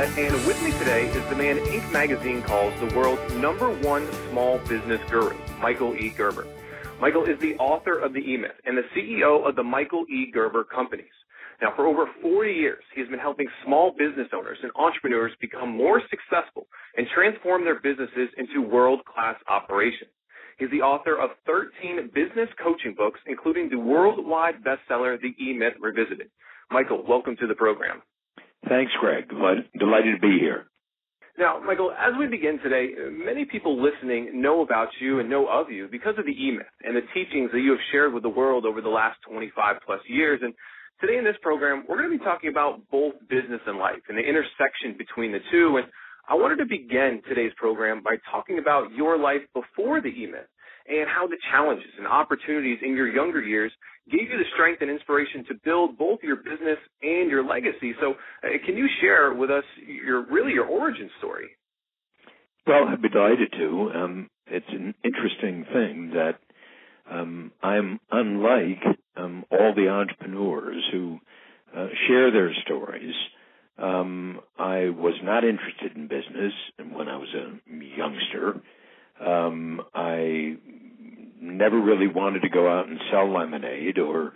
and with me today is the man Inc. magazine calls the world's #1 small business guru, Michael E. Gerber. Michael is the author of The E-Myth and the CEO of the Michael E. Gerber Companies. Now, for over 40 years, he has been helping small business owners and entrepreneurs become more successful and transform their businesses into world-class operations. He's the author of 13 business coaching books, including the worldwide bestseller, The E-Myth Revisited. Michael, welcome to the program. Thanks, Greg. Delighted to be here. Now, Michael, as we begin today, many people listening know about you and know of you because of the E-Myth and the teachings that you have shared with the world over the last 25-plus years. And today in this program, we're going to be talking about both business and life and the intersection between the two. And I wanted to begin today's program by talking about your life before the E-Myth and how the challenges and opportunities in your younger years gave you the strength and inspiration to build both your business and your legacy. So can you share with us your origin story? Well, I'd be delighted to. It's an interesting thing that I'm unlike all the entrepreneurs who share their stories. I was not interested in business when I was a youngster. I never really wanted to go out and sell lemonade or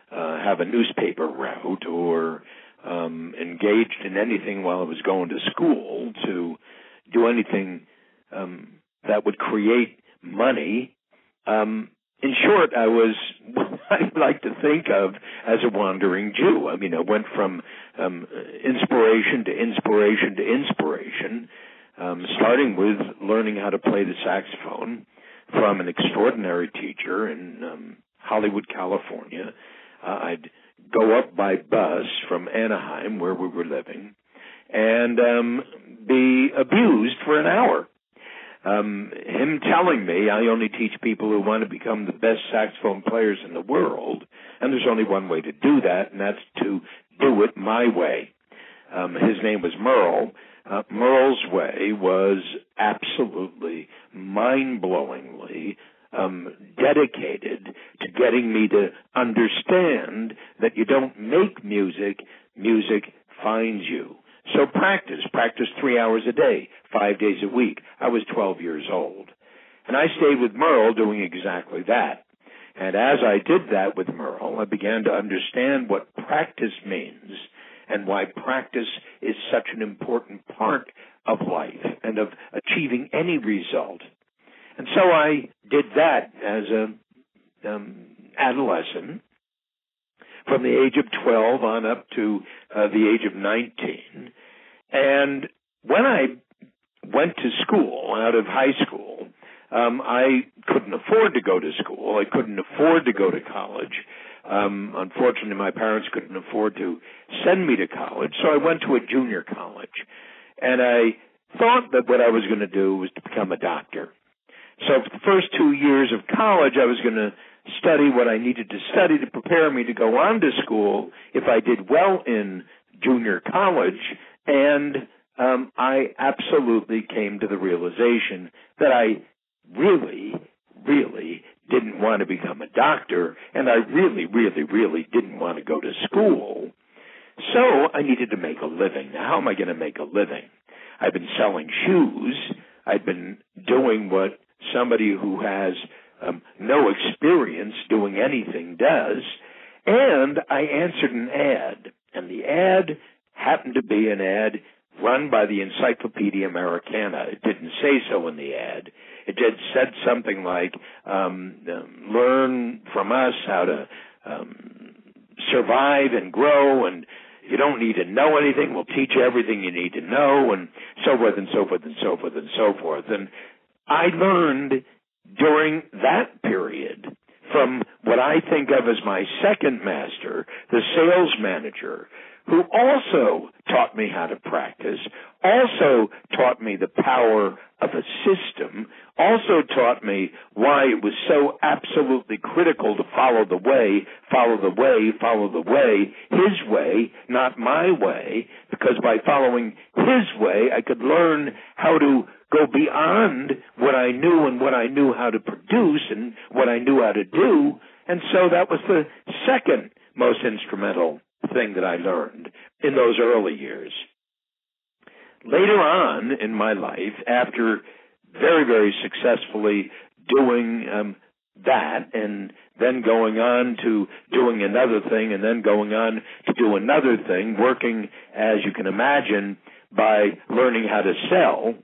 have a newspaper route or engaged in anything while I was going to school to do anything that would create money. In short, I was what I like to think of as a wandering Jew. I mean, I went from inspiration to inspiration to inspiration, starting with learning how to play the saxophone from an extraordinary teacher in Hollywood, California. I'd go up by bus from Anaheim, where we were living, and be abused for an hour. Him telling me I only teach people who want to become the best saxophone players in the world, and there's only one way to do that, and that's to do it my way. His name was Merle. Merle's way was absolutely mind-blowingly dedicated to getting me to understand that you don't make music, music finds you. So practice 3 hours a day, 5 days a week. I was 12 years old. And I stayed with Merle doing exactly that. And as I did that with Merle, I began to understand what practice means and why practice is such an important part of life and of achieving any result. And so I did that as an adolescent, from the age of 12 on up to the age of 19. And when I went to school, out of high school, I couldn't afford to go to school. I couldn't afford to go to college. Unfortunately, my parents couldn't afford to send me to college, so I went to a junior college. And I thought that what I was going to do was to become a doctor. So for the first 2 years of college, I was going to study what I needed to study to prepare me to go on to school if I did well in junior college. And I absolutely came to the realization that I really, really didn't want to become a doctor, and I really, really, really didn't want to go to school. So I needed to make a living. Now, how am I going to make a living? I've been selling shoes. I've been doing what somebody who has no experience doing anything does, and I answered an ad, and the ad happened to be an ad run by the Encyclopedia Americana. It didn't say so in the ad. It just said something like, learn from us how to survive and grow, and you don't need to know anything. We'll teach you everything you need to know, and so forth and so forth and so forth and so forth. And I learned during that period from what I think of as my second master, the sales manager, who also taught me how to practice, also taught me the power of a system, also taught me why it was so absolutely critical to follow the way, his way, not my way, because by following his way, I could learn how to go beyond what I knew and what I knew how to produce and what I knew how to do. And so that was the second most instrumental thing that I learned in those early years. later on in my life, after very, very successfully doing that, and then going on to doing another thing, and then going on to do another thing, working, as you can imagine, by learning how to sell,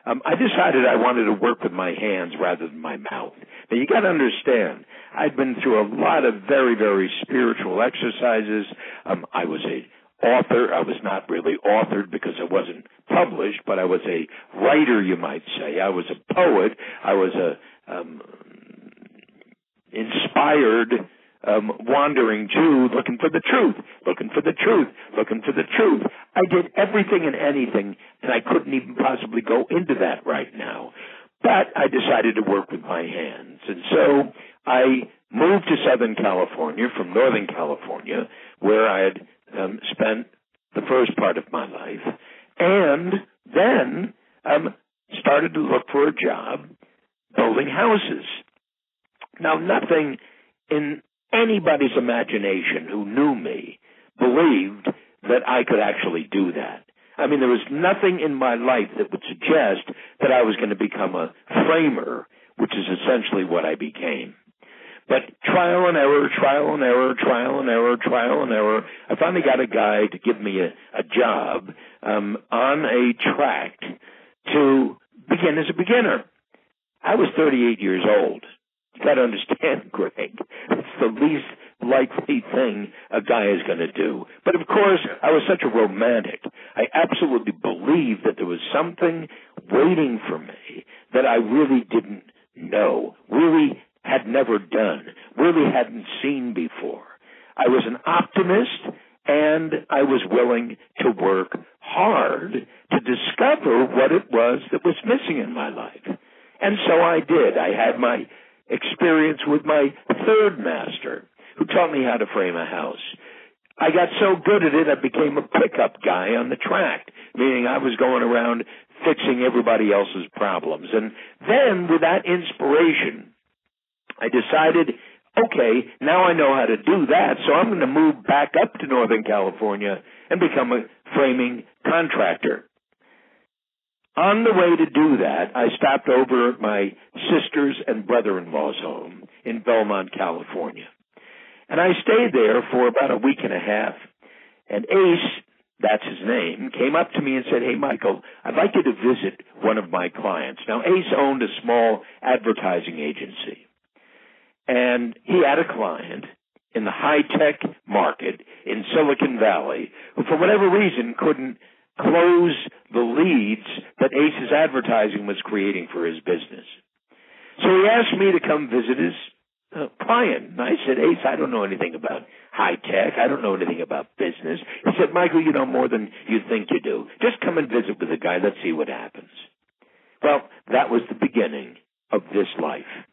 I decided I wanted to work with my hands rather than my mouth. Now, you got to understand, I'd been through a lot of very, very spiritual exercises. I was a author. I was not really authored because I wasn't published, but I was a writer, you might say. I was a poet. I was a inspired wandering Jew looking for the truth, looking for the truth, looking for the truth. I did everything and anything, and I couldn't even possibly go into that right now. But I decided to work with my hands. And so I moved to Southern California from Northern California, where I had spent the first part of my life, and then started to look for a job building houses. Now, nothing in anybody's imagination who knew me believed that I could actually do that. I mean, there was nothing in my life that would suggest that I was going to become a framer, which is essentially what I became. But trial and error, trial and error, trial and error, trial and error. I finally got a guy to give me a job on a tract to begin as a beginner. I was 38 years old. You got to understand, Greg, it's the least likely thing a guy is going to do. But of course, I was such a romantic. I absolutely believed that there was something waiting for me that I really didn't know, really had never done, really hadn't seen before. I was an optimist, and I was willing to work hard to discover what it was that was missing in my life. And so I did. I had my experience with my third master, who taught me how to frame a house. I got so good at it, I became a pickup guy on the tract, meaning I was going around fixing everybody else's problems. And then, with that inspiration, I decided, okay, now I know how to do that, so I'm going to move back up to Northern California and become a framing contractor. On the way to do that, I stopped over at my sister's and brother-in-law's home in Belmont, California. And I stayed there for about a week and a half. And Ace, that's his name, came up to me and said, "Hey, Michael, I'd like you to visit one of my clients." Now, Ace owned a small advertising agency. And he had a client in the high-tech market in Silicon Valley who, for whatever reason, couldn't close the leads that Ace's advertising was creating for his business. So he asked me to come visit his client. And I said, "Ace, I don't know anything about high tech. I don't know anything about business." He said, "Michael, you know more than you think you do. Just come and visit with the guy. Let's see what happens." Well, that was the beginning of this life.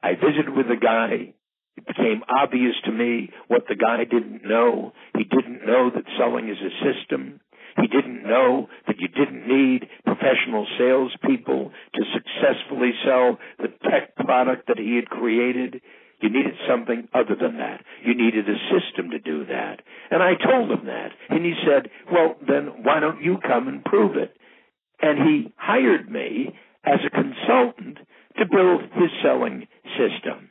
I visited with the guy. It became obvious to me what the guy didn't know. He didn't know that selling is a system. He didn't know that you didn't need professional salespeople to successfully sell the tech product that he had created. You needed something other than that. You needed a system to do that. And I told him that. And he said, "Well, then why don't you come and prove it?" And he hired me as a consultant to build his selling system.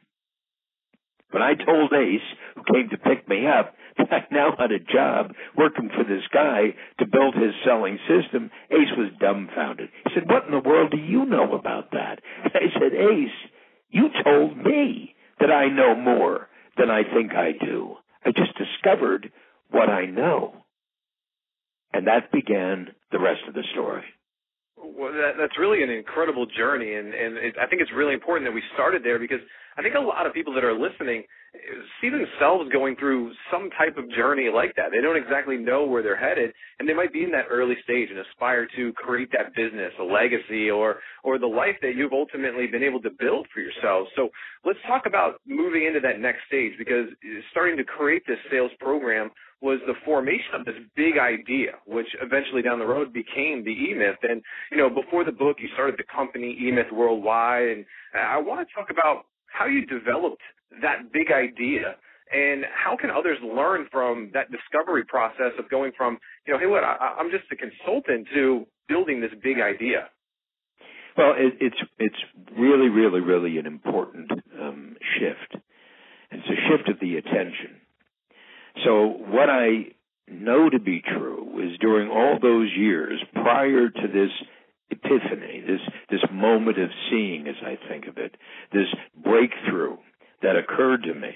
When I told Ace, who came to pick me up, that I now had a job working for this guy to build his selling system, Ace was dumbfounded. He said, "What in the world do you know about that?" I said, "Ace, you told me that I know more than I think I do. I just discovered what I know." And that began the rest of the story. Well, that's really an incredible journey, and I think it's really important that we started there, because I think a lot of people that are listening see themselves going through some type of journey like that. They don't exactly know where they're headed, and they might be in that early stage and aspire to create that business, a legacy, or the life that you've ultimately been able to build for yourselves. So let's talk about moving into that next stage, because starting to create this sales program was the formation of this big idea, which eventually down the road became the eMyth. And, before the book, you started the company eMyth Worldwide. And I want to talk about how you developed that big idea And how can others learn from that discovery process of going from, hey, I'm just a consultant to building this big idea? Well, it's really, really, really an important shift. It's a shift of the attention. So what I know to be true is during all those years prior to this epiphany, this moment of seeing, as I think of it, this breakthrough that occurred to me.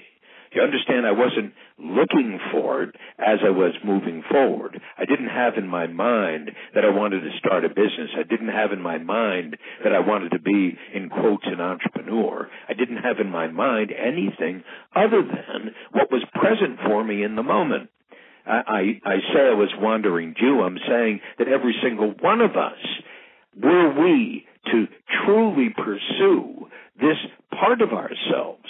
You understand, I wasn't looking for it as I was moving forward. I didn't have in my mind that I wanted to start a business. I didn't have in my mind that I wanted to be, in quotes, an entrepreneur. I didn't have in my mind anything other than what was present for me in the moment. I say I was wandering Jew. I'm saying that every single one of us, were we to truly pursue this part of ourselves,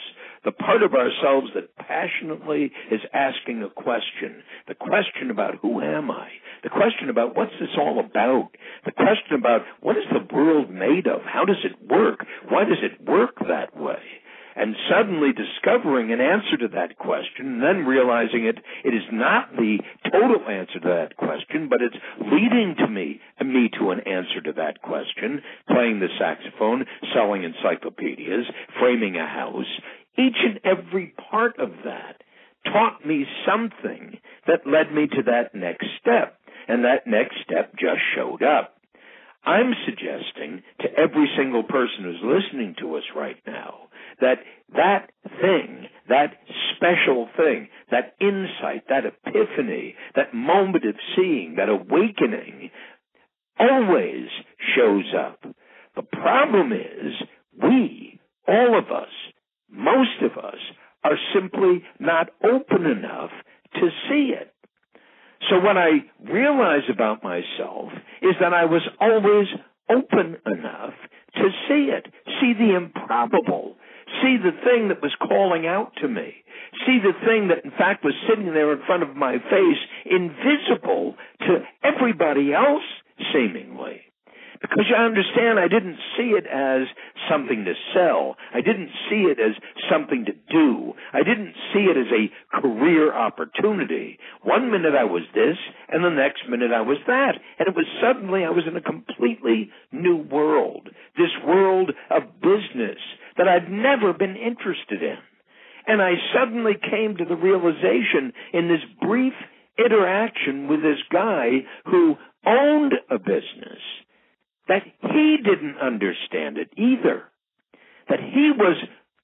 the part of ourselves that passionately is asking a question, the question about who am I, the question about what's this all about, the question about what is the world made of, how does it work, why does it work that way, and suddenly discovering an answer to that question and then realizing it is not the total answer to that question, but it's leading to me to an answer to that question, playing the saxophone, selling encyclopedias, framing a house. Each and every part of that taught me something that led me to that next step, and that next step just showed up. I'm suggesting to every single person who's listening to us right now that thing, that special thing, that insight, that epiphany, that moment of seeing, that awakening always shows up. The problem is we, all of us, most of us, are simply not open enough to see it. So what I realize about myself is that I was always open enough to see it, see the improbable, see the thing that was calling out to me, see the thing that in fact was sitting there in front of my face, invisible to everybody else seemingly. Because you understand, I didn't see it as something to sell. I didn't see it as something to do. I didn't see it as a career opportunity. One minute I was this, and the next minute I was that. And it was suddenly I was in a completely new world, this world of business that I'd never been interested in. And I suddenly came to the realization in this brief interaction with this guy who owned a business that he didn't understand it either, that he was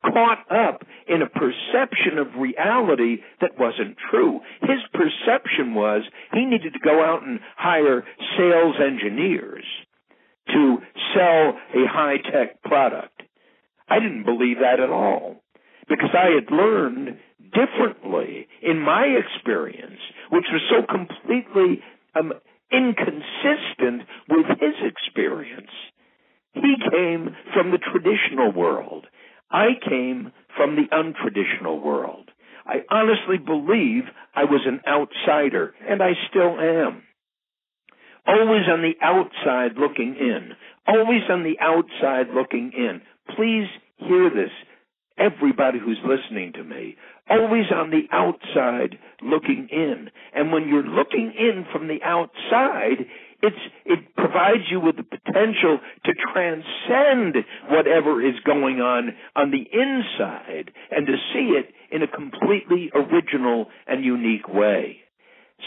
caught up in a perception of reality that wasn't true. His perception was he needed to go out and hire sales engineers to sell a high-tech product. I didn't believe that at all, because I had learned differently in my experience, which was so completely inconsistent with his experience. He came from the traditional world. I came from the untraditional world. I honestly believe I was an outsider, and I still am. Always on the outside looking in. Always on the outside looking in. Please hear this, everybody who's listening to me. Always on the outside looking in. And when you're looking in from the outside, it provides you with the potential to transcend whatever is going on the inside and to see it in a completely original and unique way.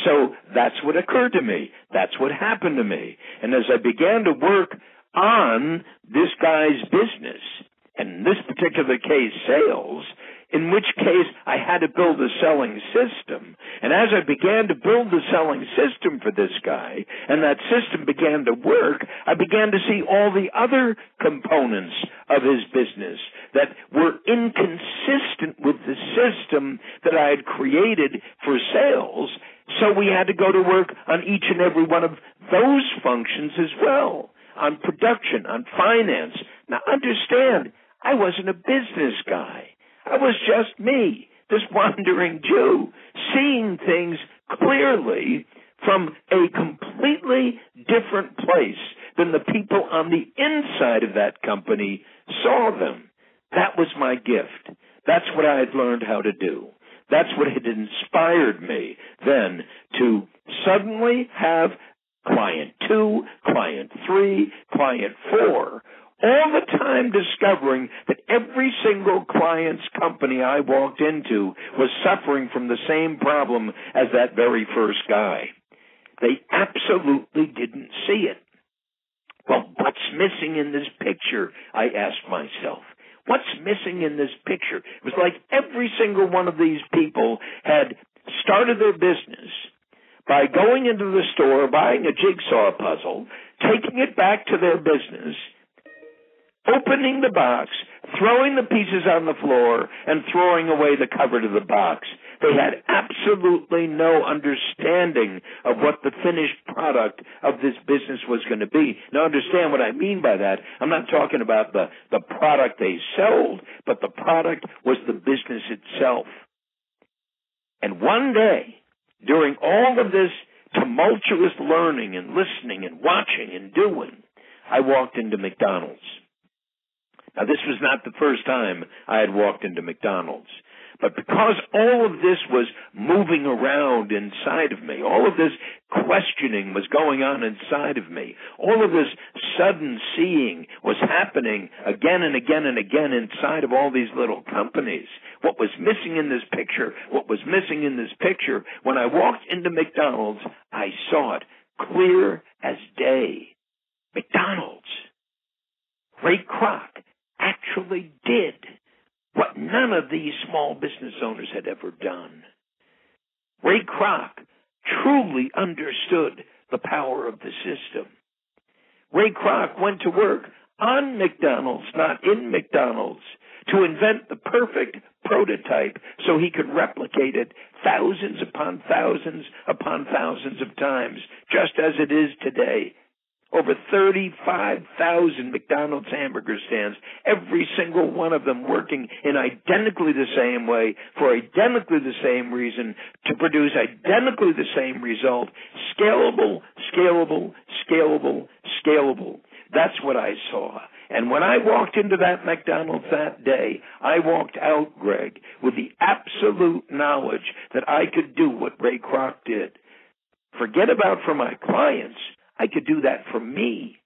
So that's what occurred to me. That's what happened to me. And as I began to work on this guy's business, and in this particular case, sales, in which case I had to build a selling system. And as I began to build the selling system for this guy, and that system began to work, I began to see all the other components of his business that were inconsistent with the system that I had created for sales. So we had to go to work on each and every one of those functions as well, on production, on finance. Now understand, I wasn't a business guy. I was just me, this wandering Jew, seeing things clearly from a completely different place than the people on the inside of that company saw them. That was my gift. That's what I had learned how to do. That's what had inspired me then to suddenly have client 2, client 3, client 4, all the time discovering that every single client's company I walked into was suffering from the same problem as that very first guy. They absolutely didn't see it. Well, what's missing in this picture? I asked myself. What's missing in this picture? It was like every single one of these people had started their business by going into the store, buying a jigsaw puzzle, taking it back to their business, opening the box, throwing the pieces on the floor, and throwing away the cover to the box. They had absolutely no understanding of what the finished product of this business was going to be. Now, understand what I mean by that. I'm not talking about the product they sold, but the product was the business itself. And one day, during all of this tumultuous learning and listening and watching and doing, I walked into McDonald's. Now, this was not the first time I had walked into McDonald's. But because all of this was moving around inside of me, all of this questioning was going on inside of me, all of this sudden seeing was happening again and again and again inside of all these little companies. What was missing in this picture, when I walked into McDonald's, I saw it clear as day. McDonald's, Ray Kroc actually did what none of these small business owners had ever done. Ray Kroc truly understood the power of the system. Ray Kroc went to work on McDonald's, not in McDonald's, to invent the perfect prototype so he could replicate it thousands upon thousands upon thousands of times, just as it is today. Over 35,000 McDonald's hamburger stands, every single one of them working in identically the same way, for identically the same reason, to produce identically the same result. Scalable, scalable, scalable, scalable. That's what I saw. And when I walked into that McDonald's that day, I walked out, Greg, with the absolute knowledge that I could do what Ray Kroc did. Forget about for my clients. I could do that for me.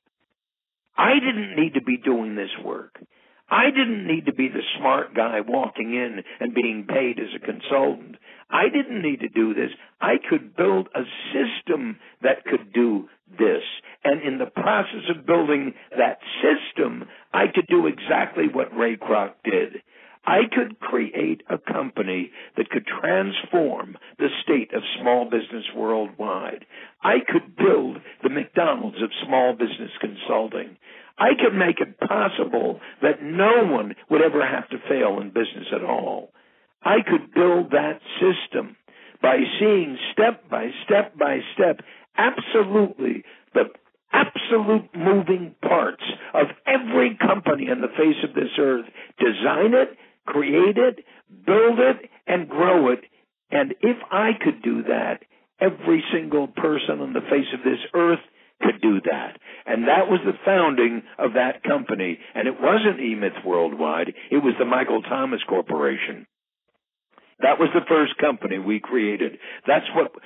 I didn't need to be doing this work. I didn't need to be the smart guy walking in and being paid as a consultant. I didn't need to do this. I could build a system that could do this. And in the process of building that system, I could do exactly what Ray Kroc did. I could create a company that could transform the state of small business worldwide. I could build the McDonald's of small business consulting. I could make it possible that no one would ever have to fail in business at all. I could build that system by seeing step by step by step absolutely the absolute moving parts of every company on the face of this earth, design it, create it, build it, and grow it. And if I could do that, every single person on the face of this earth could do that. And that was the founding of that company. And it wasn't eMyth Worldwide. It was the Michael Thomas Corporation. That was the first company we created. That's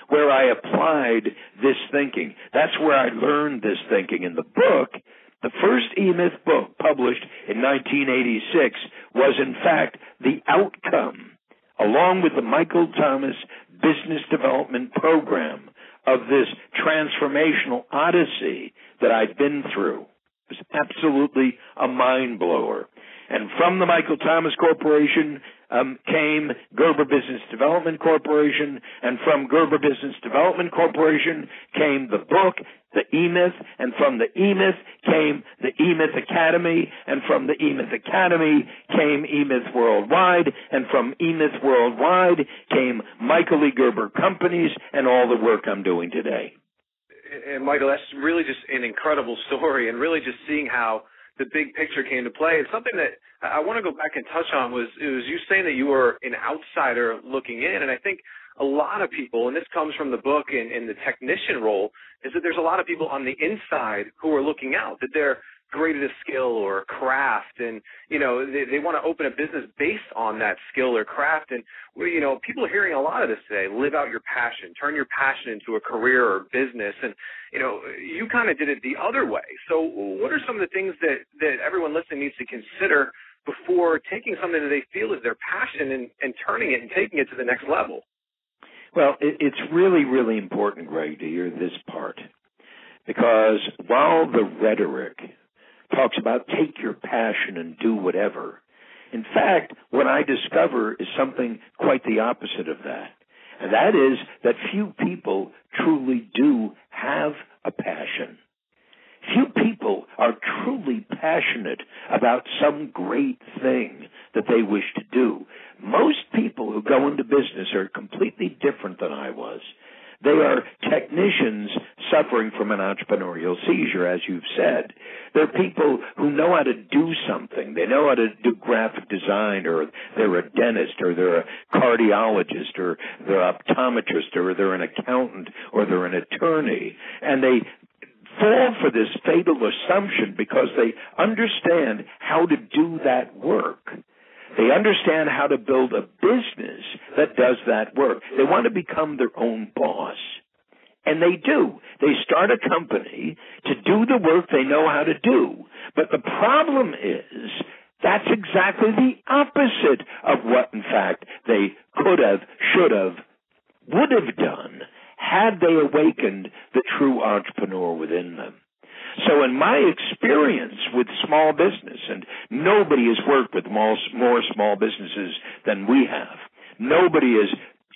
where I applied this thinking. That's where I learned this thinking. In the book, the first eMyth book published in 1986 was, in fact, the outcome, along with the Michael Thomas Business Development Program, of this transformational odyssey that I'd been through. It was absolutely a mind blower. And from the Michael Thomas Corporation came Gerber Business Development Corporation, and from Gerber Business Development Corporation came the book, the eMyth, and from the eMyth came the eMyth Academy, and from the eMyth Academy came eMyth Worldwide, and from eMyth Worldwide came Michael E. Gerber Companies and all the work I'm doing today. And Michael, that's really just an incredible story, and really just seeing how the big picture came to play. And something that I want to go back and touch on was you saying that you were an outsider looking in. And I think a lot of people, and this comes from the book and the technician role, is that there's a lot of people on the inside who are looking out, that they're great at a skill or a craft, and, they want to open a business based on that skill or craft. And, people are hearing a lot of this today: live out your passion, turn your passion into a career or business. And, you kind of did it the other way. So what are some of the things that everyone listening needs to consider before taking something that they feel is their passion and turning it and taking it to the next level? Well, it's really, really important, Greg, to hear this part, because while the rhetoric talks about take your passion and do whatever, in fact, what I discover is something quite the opposite of that, and that is that few people truly do have a passion. Few people are truly passionate about some great thing that they wish to do. Most people who go into business are completely different than I was. They are technicians suffering from an entrepreneurial seizure, as you've said. They're people who know how to do something. They know how to do graphic design, or they're a dentist, or they're a cardiologist, or they're an optometrist, or they're an accountant, or they're an attorney. And they fall for this fatal assumption because they understand how to do that work. They understand how to build a business that does that work. They want to become their own boss. And they do. They start a company to do the work they know how to do. But the problem is that's exactly the opposite of what, in fact, they could have, should have, would have done had they awakened the true entrepreneur within them. So in my experience with small business, and nobody has worked with more small businesses than we have. Nobody has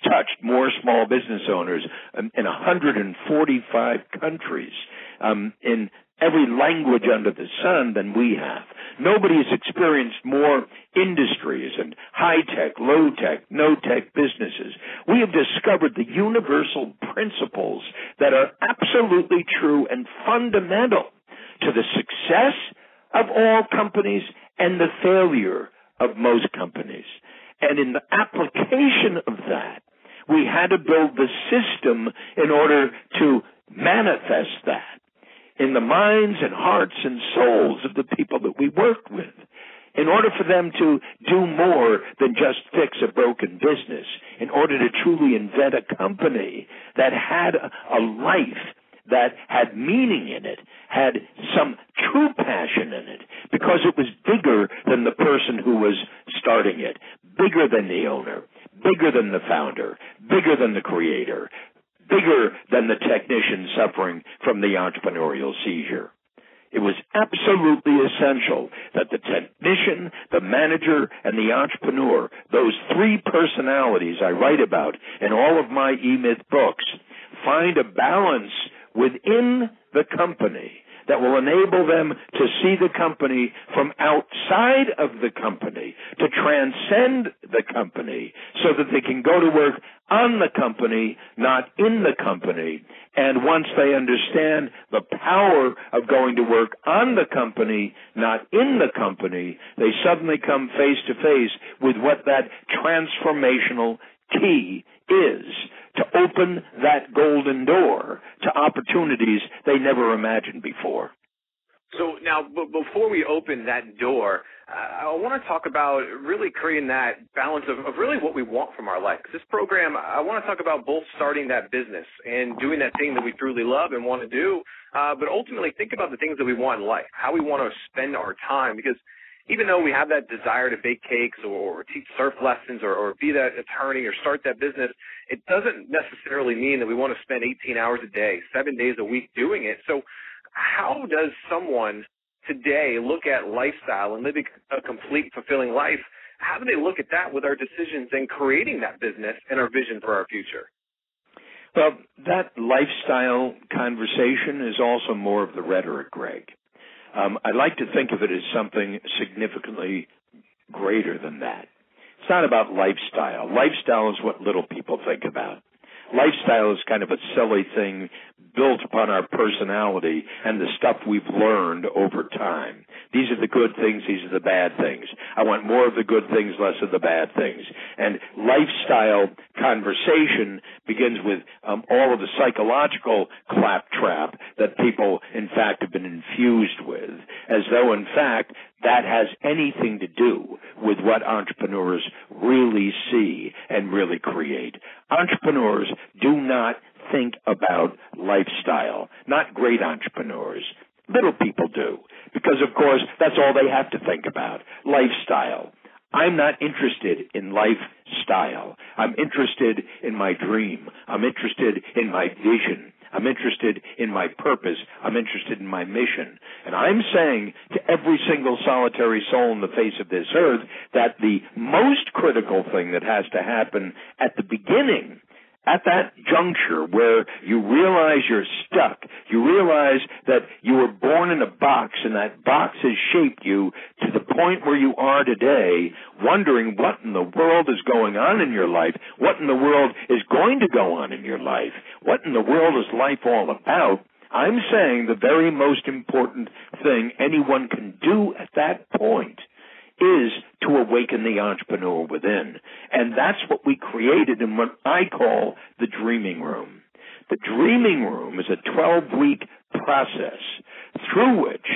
touched more small business owners in 145 countries, in every language under the sun than we have. Nobody has experienced more industries and high-tech, low-tech, no-tech businesses. We have discovered the universal principles that are absolutely true and fundamental to the success of all companies and the failure of most companies. And in the application of that, we had to build the system in order to manifest that in the minds and hearts and souls of the people that we work with, in order for them to do more than just fix a broken business, in order to truly invent a company that had a life, that had meaning in it, had some true passion in it, because it was bigger than the person who was starting it, bigger than the owner, bigger than the founder, bigger than the creator, bigger than the technician suffering from the entrepreneurial seizure. It was absolutely essential that the technician, the manager, and the entrepreneur, those three personalities I write about in all of my E-Myth books, find a balance within the company that will enable them to see the company from outside of the company, to transcend the company, so that they can go to work on the company, not in the company. And once they understand the power of going to work on the company, not in the company, they suddenly come face to face with what that transformational key is, to open that golden door to opportunities they never imagined before. So now, before we open that door, I want to talk about really creating that balance of really what we want from our life. 'Cause this program, I want to talk about both starting that business and doing that thing that we truly love and want to do, but ultimately think about the things that we want in life, how we want to spend our time. Because even though we have that desire to bake cakes or teach surf lessons or be that attorney or start that business, it doesn't necessarily mean that we want to spend 18 hours a day, 7 days a week doing it. So how does someone today look at lifestyle and living a complete, fulfilling life? How do they look at that with our decisions in creating that business and our vision for our future? Well, that lifestyle conversation is also more of the rhetoric, Greg. I like to think of it as something significantly greater than that. It's not about lifestyle. Lifestyle is what little people think about. Lifestyle is kind of a silly thing built upon our personality and the stuff we've learned over time. These are the good things, these are the bad things. I want more of the good things, less of the bad things. And lifestyle conversation begins with all of the psychological claptrap that people, in fact, have been infused with, as though, in fact, that has anything to do with what entrepreneurs really see and really create. Entrepreneurs do not think about lifestyle, not great entrepreneurs. Little people do, because, of course, that's all they have to think about, lifestyle. I'm not interested in lifestyle. I'm interested in my dream. I'm interested in my vision. I'm interested in my purpose. I'm interested in my mission. And I'm saying to every single solitary soul on the face of this earth that the most critical thing that has to happen at the beginning, at that juncture where you realize you're stuck, you realize that you were born in a box and that box has shaped you to the point where you are today, wondering what in the world is going on in your life, what in the world is going to go on in your life, what in the world is life all about. I'm saying the very most important thing anyone can do at that point is to awaken the entrepreneur within. And that's what we created in what I call the dreaming room. The dreaming room is a 12-week process through which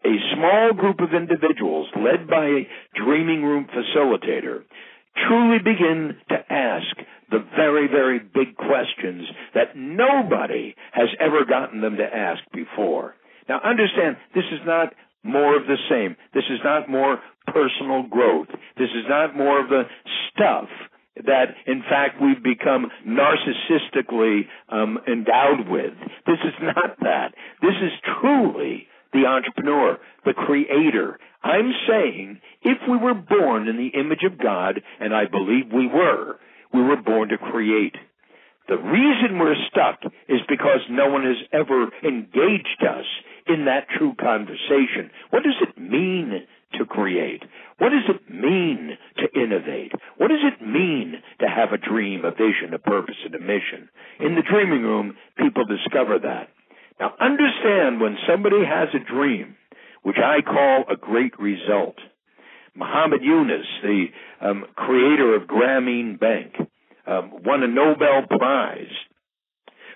a small group of individuals led by a dreaming room facilitator truly begin to ask the very, very big questions that nobody has ever gotten them to ask before. Now, understand, this is not more of the same. This is not more personal growth. This is not more of the stuff that, in fact, we've become narcissistically endowed with. This is not that. This is truly the entrepreneur, the creator. I'm saying if we were born in the image of God, and I believe we were born to create. The reason we're stuck is because no one has ever engaged us in that true conversation. What does it mean to create? What does it mean to innovate? What does it mean to have a dream, a vision, a purpose, and a mission? In the dreaming room, people discover that. Now, understand when somebody has a dream, which I call a great result. Muhammad Yunus, the creator of Grameen Bank, won a Nobel Prize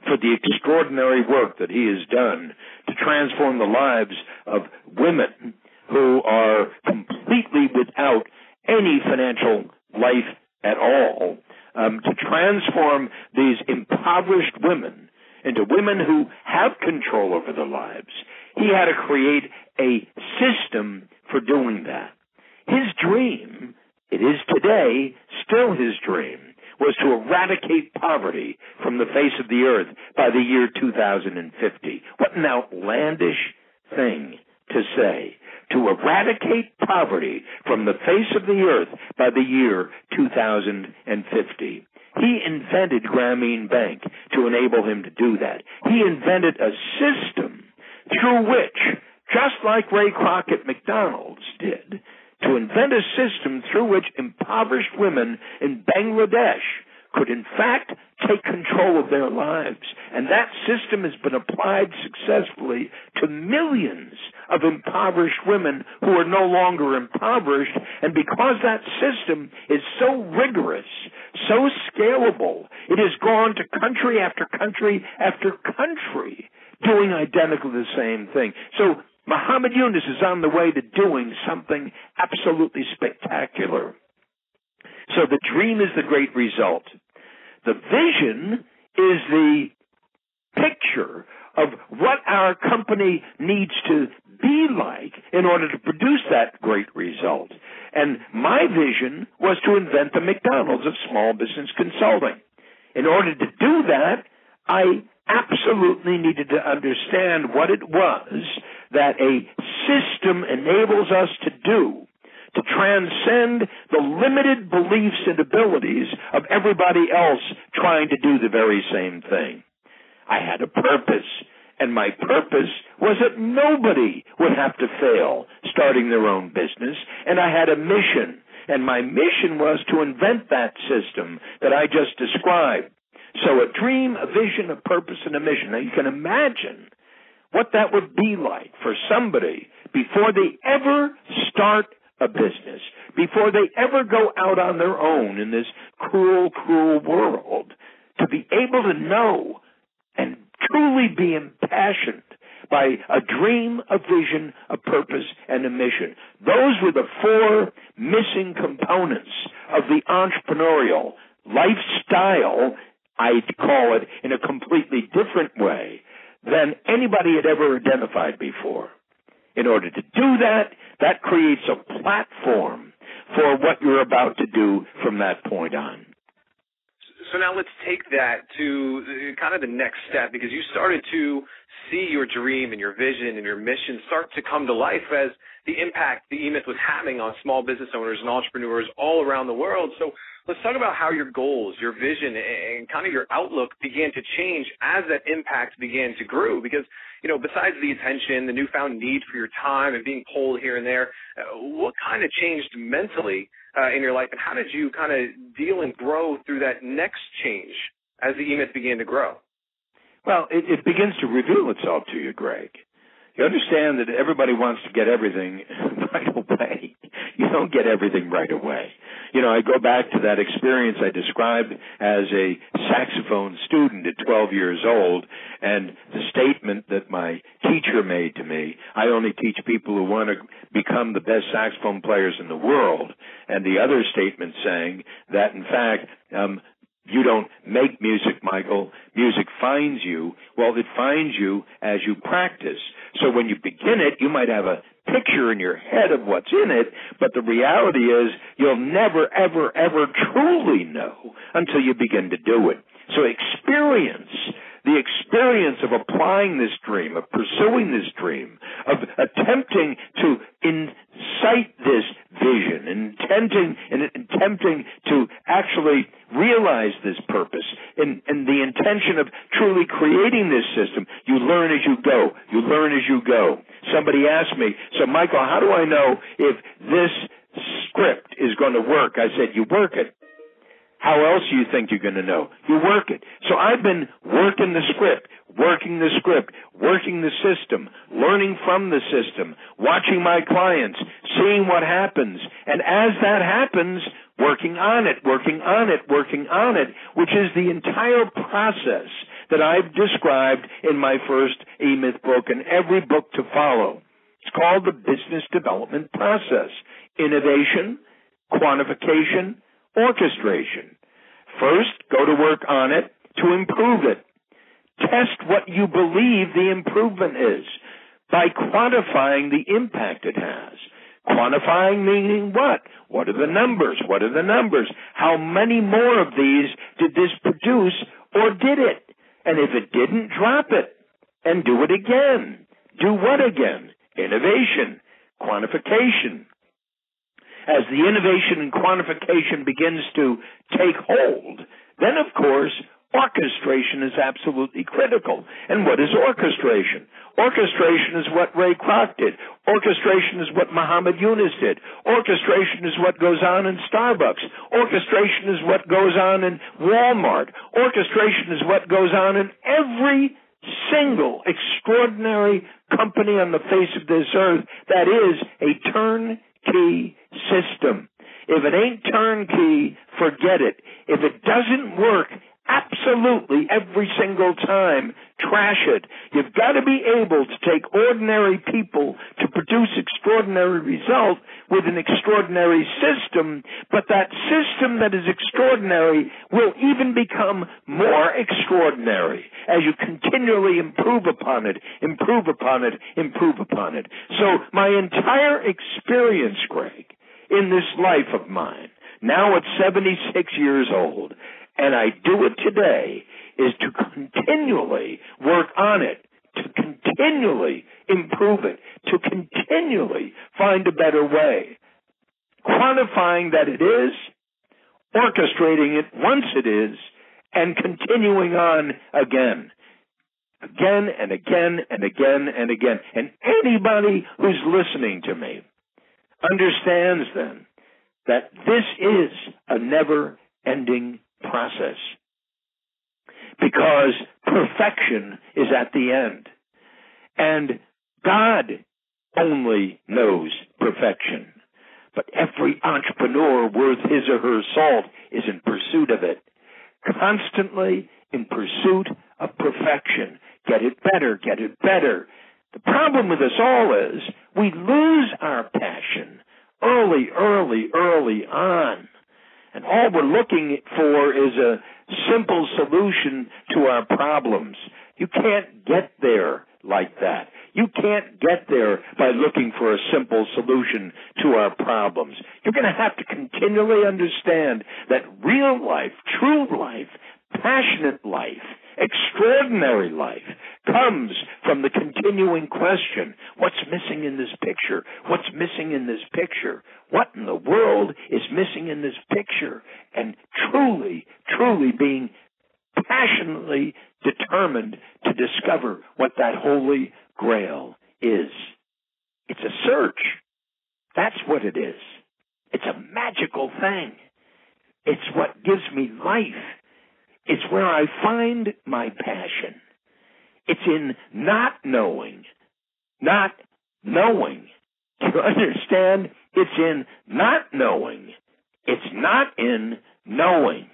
for the extraordinary work that he has done to transform the lives of women who are completely without any financial life at all, to transform these impoverished women into women who have control over their lives. He had to create a system for doing that. His dream, it is today still his dream, was to eradicate poverty from the face of the earth by the year 2050. What an outlandish thing to say. To eradicate poverty from the face of the earth by the year 2050. He invented Grameen Bank to enable him to do that. He invented a system through which, just like Ray Kroc at McDonald's did, to invent a system through which impoverished women in Bangladesh could in fact take control of their lives. And that system has been applied successfully to millions of impoverished women who are no longer impoverished. And because that system is so rigorous, so scalable, it has gone to country after country after country doing identically the same thing. So Muhammad Yunus is on the way to doing something absolutely spectacular. So the dream is the great result. The vision is the picture of what our company needs to be like in order to produce that great result. And my vision was to invent the McDonald's of small business consulting. In order to do that, I absolutely needed to understand what it was that a system enables us to do to transcend the limited beliefs and abilities of everybody else trying to do the very same thing. I had a purpose, and my purpose was that nobody would have to fail starting their own business, and I had a mission, and my mission was to invent that system that I just described. So a dream, a vision, a purpose, and a mission. Now you can imagine what that would be like for somebody before they ever start a business, before they ever go out on their own in this cruel, cruel world, to be able to know and truly be impassioned by a dream, a vision, a purpose, and a mission. Those were the four missing components of the entrepreneurial lifestyle, I'd call it, in a completely different way than anybody had ever identified before. In order to do that, that creates a platform for what you're about to do from that point on. So now let's take that to kind of the next step, because you started to see your dream and your vision and your mission start to come to life as the impact the E-Myth was having on small business owners and entrepreneurs all around the world. So let's talk about how your goals, your vision, and kind of your outlook began to change as that impact began to grow. Because, you know, besides the attention, the newfound need for your time and being pulled here and there, what kind of changed mentally in your life, and how did you kind of deal and grow through that next change as the E-Myth began to grow? Well, it begins to reveal itself to you, Greg. You understand that everybody wants to get everything right away. You don't get everything right away. You know, I go back to that experience I described as a saxophone student at 12 years old, and the statement that my teacher made to me, I only teach people who want to become the best saxophone players in the world, and the other statement saying that, in fact, you don't make music, Michael. Music finds you. Well, it finds you as you practice. So when you begin it, you might have a picture in your head of what's in it, but the reality is you'll never, ever, ever truly know until you begin to do it. So the experience of applying this dream, of pursuing this dream, of attempting to incite this vision, and attempting to actually realize this purpose, and the intention of truly creating this system, you learn as you go. You learn as you go. Somebody asked me, so Michael, how do I know if this script is going to work? I said, you work it. How else do you think you're going to know? You work it. So I've been working the script, working the system, learning from the system, watching my clients, seeing what happens. And as that happens, working on it, which is the entire process that I've described in my first E-Myth book and every book to follow. It's called the business development process. Innovation, quantification, orchestration. First, go to work on it to improve it. Test what you believe the improvement is by quantifying the impact it has. Quantifying meaning what? What are the numbers? How many more of these did this produce, or did it? And if it didn't, drop it and do it again. Do what again? Innovation, quantification. As the innovation and quantification begins to take hold, then, of course, orchestration is absolutely critical. And what is orchestration? Orchestration is what Ray Kroc did. Orchestration is what Muhammad Yunus did. Orchestration is what goes on in Starbucks. Orchestration is what goes on in Walmart. Orchestration is what goes on in every single extraordinary company on the face of this earth that is a turnkey system. If it ain't turnkey, forget it. If it doesn't work absolutely every single time, trash it. You've got to be able to take ordinary people to produce extraordinary results with an extraordinary system, but that system that is extraordinary will even become more extraordinary as you continually improve upon it. So my entire experience, Greg, in this life of mine, now at 76 years old, and I do it today, is to continually work on it, to continually improve it, to continually find a better way. Quantifying that it is, orchestrating it once it is, and continuing on again and again. And anybody who's listening to me understands then that this is a never-ending process, because perfection is at the end, and God only knows perfection. but every entrepreneur worth his or her salt is in pursuit of it, constantly in pursuit of perfection. Get it better, get it better. The problem with us all is we lose our passion early on. And all we're looking for is a simple solution to our problems. You can't get there like that. You can't get there by looking for a simple solution to our problems. You're going to have to continually understand that real life, true life, passionate life, extraordinary life comes from the continuing question, what's missing in this picture? What's missing in this picture? What in the world is missing in this picture? And truly being passionately determined to discover what that holy grail is. It's a search. That's what it is. It's a magical thing. It's what gives me life. It's where I find my passion. It's in not knowing. Not knowing. Do you understand? It's in not knowing. It's not in knowing.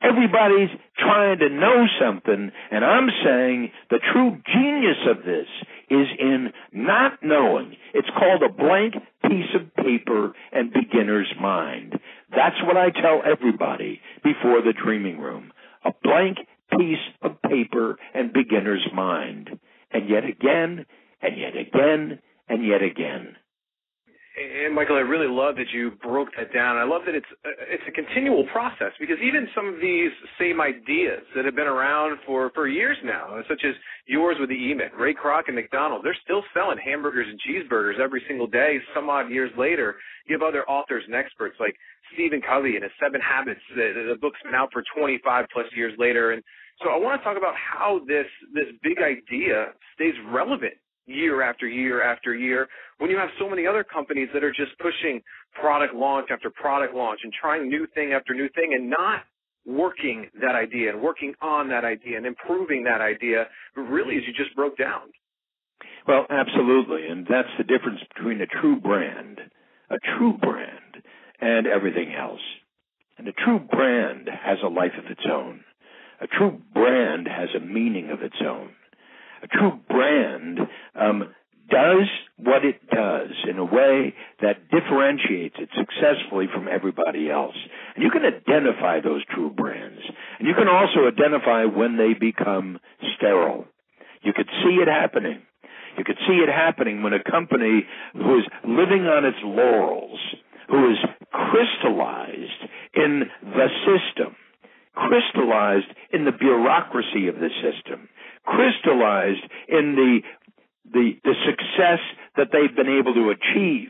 Everybody's trying to know something, and I'm saying the true genius of this is in not knowing. It's called a blank piece of paper and beginner's mind. That's what I tell everybody before the dreaming room. A blank piece of paper and beginner's mind. And yet again, and yet again, and yet again. And Michael, I really love that you broke that down. I love that it's a continual process, because even some of these same ideas that have been around for years now, such as yours with the E-Myth, Ray Kroc and McDonald's, they're still selling hamburgers and cheeseburgers every single day. Some odd years later, you have other authors and experts like Stephen Covey and his 7 Habits. The book's been out for 25 plus years later. And so I want to talk about how this big idea stays relevant year after year after year, when you have so many other companies that are just pushing product launch after product launch and trying new thing after new thing and not working that idea and working on that idea and improving that idea, really, as you just broke down. Well, absolutely, and that's the difference between a true brand and everything else. And a true brand has a life of its own. A true brand has a meaning of its own. A true brand does what it does in a way that differentiates it successfully from everybody else. And you can identify those true brands. And you can also identify when they become sterile. You could see it happening. You could see it happening when a company who is living on its laurels, who is crystallized in the system, crystallized in the bureaucracy of the system, crystallized in the success that they've been able to achieve,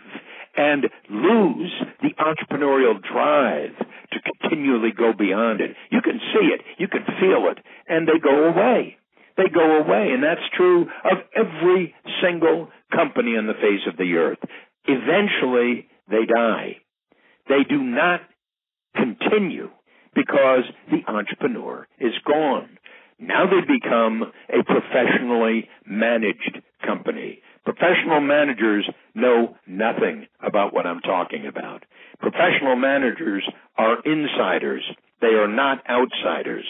and lose the entrepreneurial drive to continually go beyond it. You can see it, you can feel it, and they go away. They go away, and that's true of every single company on the face of the earth. Eventually, they die. They do not continue because the entrepreneur is gone. Now they become a professionally managed company. Professional managers know nothing about what I'm talking about. Professional managers are insiders. They are not outsiders.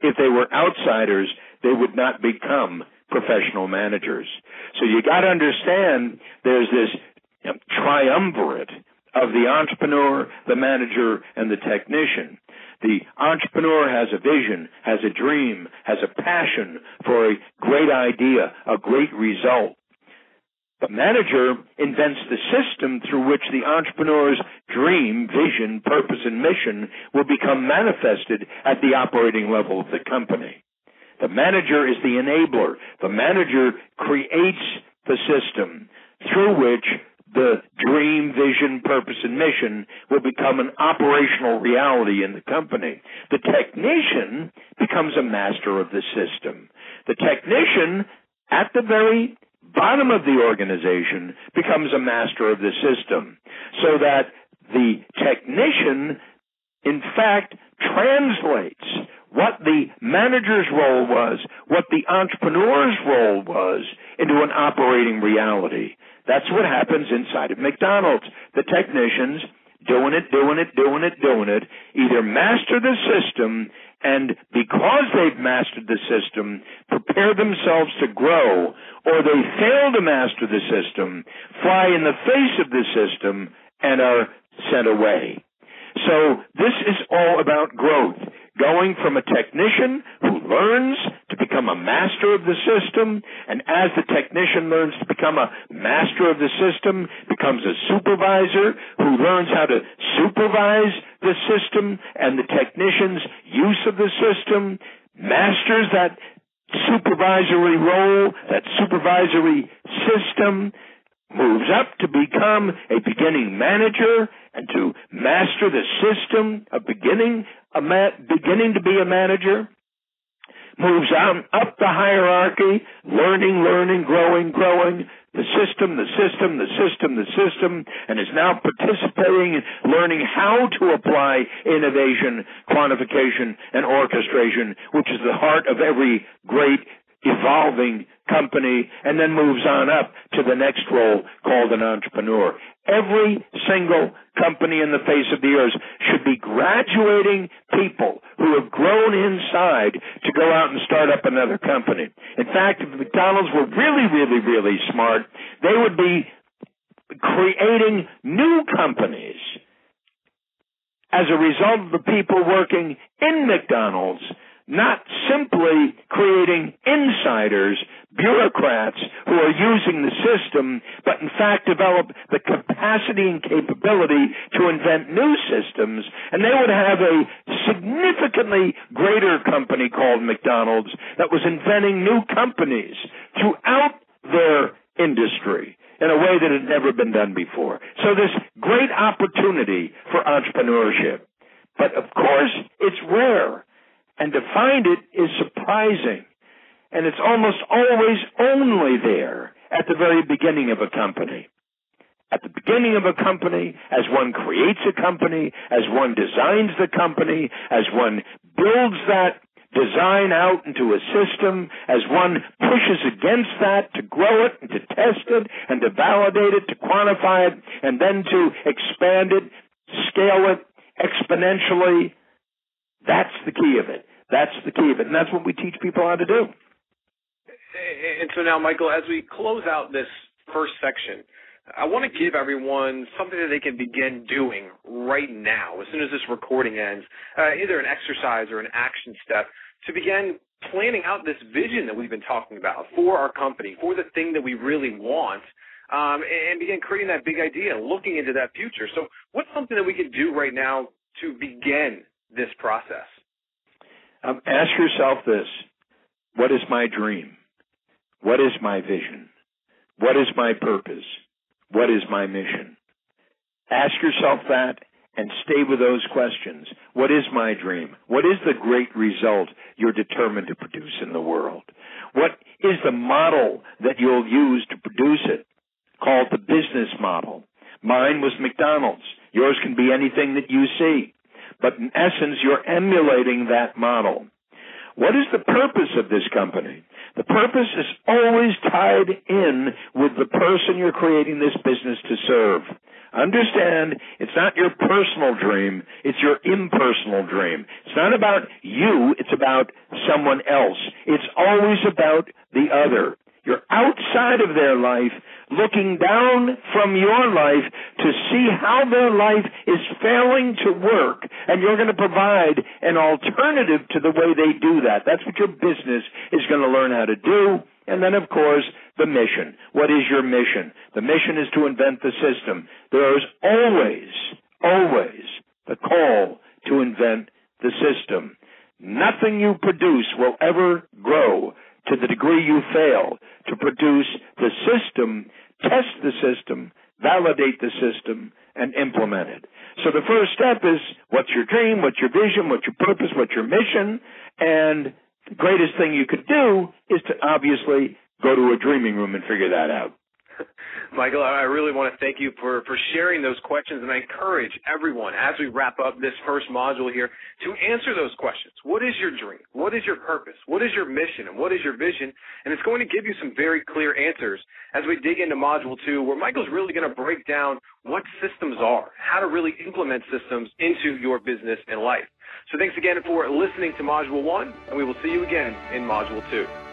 If they were outsiders, they would not become professional managers. So you got to understand there's this triumvirate of the entrepreneur, the manager, and the technician. The entrepreneur has a vision, has a dream, has a passion for a great idea, a great result. The manager invents the system through which the entrepreneur's dream, vision, purpose, and mission will become manifested at the operating level of the company. The manager is the enabler. The manager creates the system through which the dream, vision, purpose, and mission will become an operational reality in the company. The technician becomes a master of the system. The technician, at the very bottom of the organization, becomes a master of the system, so that the technician, in fact, translates what the manager's role was, what the entrepreneur's role was, into an operating reality. That's what happens inside of McDonald's. The technicians doing it, either master the system, and because they've mastered the system, prepare themselves to grow, or they fail to master the system, fly in the face of the system, and are sent away. So this is all about growth, going from a technician who learns to become a master of the system, and as the technician learns to become a master of the system, becomes a supervisor who learns how to supervise the system and the technician's use of the system, masters that supervisory role, that supervisory system, moves up to become a beginning manager and to master the system of beginning to be a manager, moves on up the hierarchy, learning, growing, the system, and is now participating in learning how to apply innovation, quantification, and orchestration, which is the heart of every great evolving company, and then moves on up to the next role called an entrepreneur. Every single company in the face of the earth should be graduating people who have grown inside to go out and start up another company. In fact, if McDonald's were really smart, they would be creating new companies as a result of the people working in McDonald's, not simply creating insiders, bureaucrats who are using the system, but in fact develop the capacity and capability to invent new systems, and they would have a significantly greater company called McDonald's that was inventing new companies throughout their industry in a way that had never been done before. So this great opportunity for entrepreneurship. But of course, it's rare. And to find it is surprising. And it's almost always only there at the very beginning of a company. At the beginning of a company, as one creates a company, as one designs the company, as one builds that design out into a system, as one pushes against that to grow it and to test it and to validate it, to quantify it, and then to expand it, scale it exponentially. That's the key of it. That's the key of it, and that's what we teach people how to do. And so now, Michael, as we close out this first section, I want to give everyone something that they can begin doing right now, as soon as this recording ends, either an exercise or an action step, to begin planning out this vision that we've been talking about for our company, for the thing that we really want, and begin creating that big idea, looking into that future. So what's something that we can do right now to begin this process? Ask yourself this: what is my dream? What is my vision? What is my purpose? What is my mission? Ask yourself that and stay with those questions. What is my dream? What is the great result you're determined to produce in the world? What is the model that you'll use to produce it? Called the business model. Mine was McDonald's. Yours can be anything that you see. But in essence, you're emulating that model. What is the purpose of this company? The purpose is always tied in with the person you're creating this business to serve. Understand, it's not your personal dream, it's your impersonal dream. It's not about you, it's about someone else. It's always about the other. You're outside of their life, looking down from your life to see how their life is failing to work, and you're going to provide an alternative to the way they do that. That's what your business is going to learn how to do. And then, of course, the mission. What is your mission? The mission is to invent the system. There is always the call to invent the system. Nothing you produce will ever grow to the degree you fail to produce the system, test the system, validate the system, and implement it. So the first step is, what's your dream, what's your vision, what's your purpose, what's your mission? And the greatest thing you could do is to obviously go to a dreaming room and figure that out. Michael, I really want to thank you for sharing those questions, and I encourage everyone as we wrap up this first module here to answer those questions. What is your dream? What is your purpose? What is your mission? And what is your vision? And it's going to give you some very clear answers as we dig into Module 2, where Michael's really going to break down what systems are, how to really implement systems into your business and life. So thanks again for listening to Module 1, and we will see you again in Module 2.